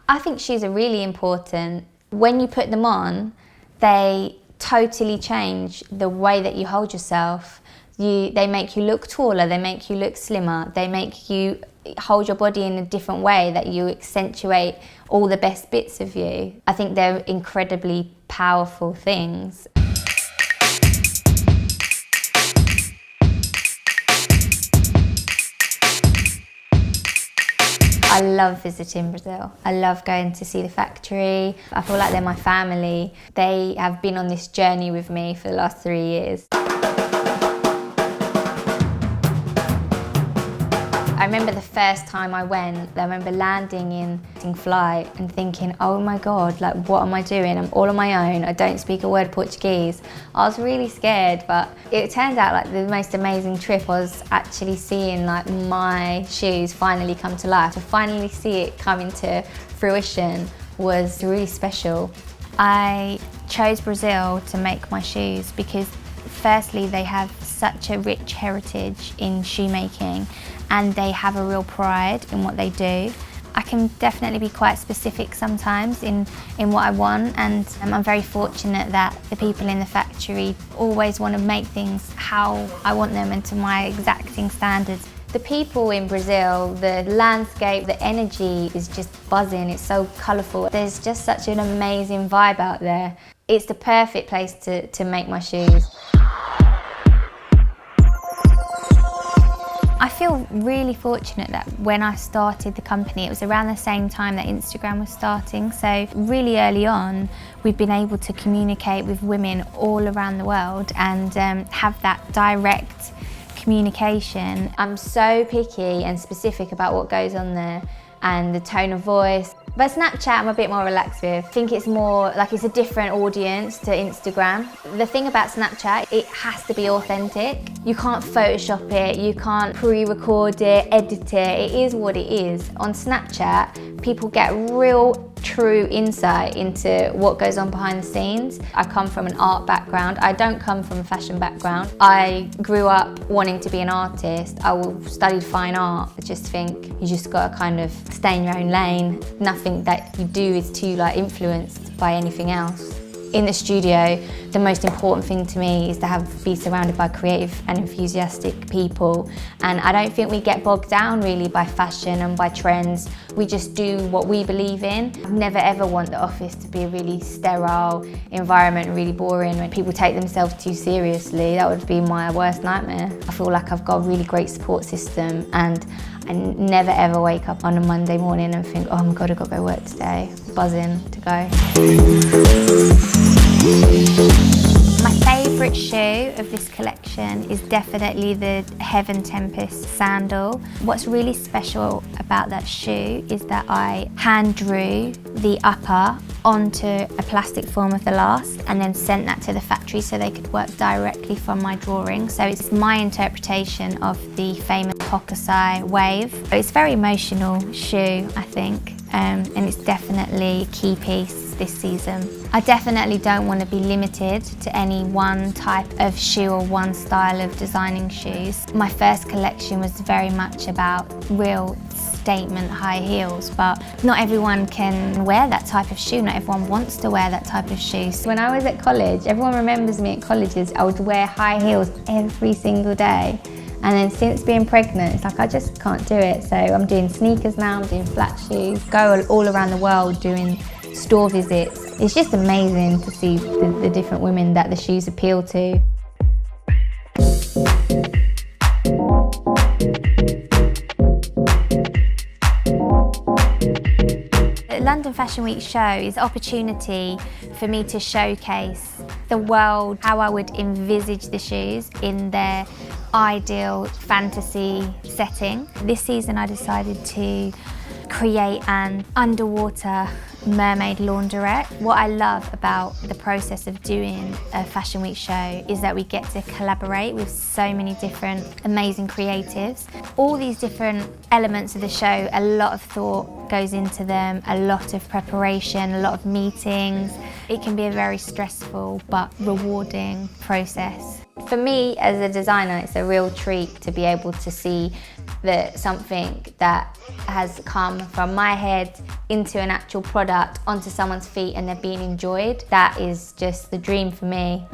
I think shoes are really important. When you put them on, they totally change the way that you hold yourself. They make you look taller, they make you look slimmer, they make you hold your body in a different way that you accentuate all the best bits of you. I think they're incredibly powerful things. I love visiting Brazil. I love going to see the factory. I feel like they're my family. They have been on this journey with me for the last 3 years. I remember the first time I went, I remember landing in flight and thinking, oh my God, like what am I doing? I'm all on my own, I don't speak a word Portuguese. I was really scared, but it turned out like the most amazing trip was actually seeing like my shoes finally come to life. To finally see it come into fruition was really special. I chose Brazil to make my shoes because firstly, they have such a rich heritage in shoemaking and they have a real pride in what they do. I can definitely be quite specific sometimes in what I want, and I'm very fortunate that the people in the factory always want to make things how I want them and to my exacting standards. The people in Brazil, the landscape, the energy is just buzzing, it's so colourful. There's just such an amazing vibe out there. It's the perfect place to make my shoes. I feel really fortunate that when I started the company, it was around the same time that Instagram was starting. So really early on, we've been able to communicate with women all around the world and have that direct communication. I'm so picky and specific about what goes on there and the tone of voice. But Snapchat I'm a bit more relaxed with. I think it's more like it's a different audience to Instagram. The thing about Snapchat, it has to be authentic. You can't Photoshop it, you can't pre-record it, edit it. It is what it is. On Snapchat, people get real true insight into what goes on behind the scenes. I come from an art background. I don't come from a fashion background. I grew up wanting to be an artist. I studied fine art. I just think you just gotta kind of stay in your own lane. Nothing that you do is too influenced by anything else. In the studio, the most important thing to me is to be surrounded by creative and enthusiastic people. And I don't think we get bogged down really by fashion and by trends. We just do what we believe in. I never ever want the office to be a really sterile environment, really boring. When people take themselves too seriously, that would be my worst nightmare. I feel like I've got a really great support system and I never ever wake up on a Monday morning and think, oh my God, I've got to go work today. Buzzing to go. My favourite shoe of this collection is definitely the Heaven Tempest sandal. What's really special about that shoe is that I hand drew the upper onto a plastic form of the last and then sent that to the factory so they could work directly from my drawing. So it's my interpretation of the famous Hokusai wave. It's a very emotional shoe, I think, and it's definitely a key piece this season. I definitely don't want to be limited to any one type of shoe or one style of designing shoes. My first collection was very much about real statement high heels, but not everyone can wear that type of shoe. Not everyone wants to wear that type of shoe. So when I was at college, everyone remembers me at colleges, I would wear high heels every single day. And then since being pregnant, it's like I just can't do it. So I'm doing sneakers now, I'm doing flat shoes, go all around the world doing store visits. It's just amazing to see the different women that the shoes appeal to. The London Fashion Week show is an opportunity for me to showcase the world, how I would envisage the shoes in their ideal fantasy setting. This season I decided to create an underwater mermaid laundrette. What I love about the process of doing a Fashion Week show is that we get to collaborate with so many different amazing creatives. All these different elements of the show, a lot of thought goes into them, a lot of preparation, a lot of meetings. It can be a very stressful but rewarding process. For me as a designer, it's a real treat to be able to see that something that has come from my head into an actual product, onto someone's feet, and they're being enjoyed. That is just the dream for me.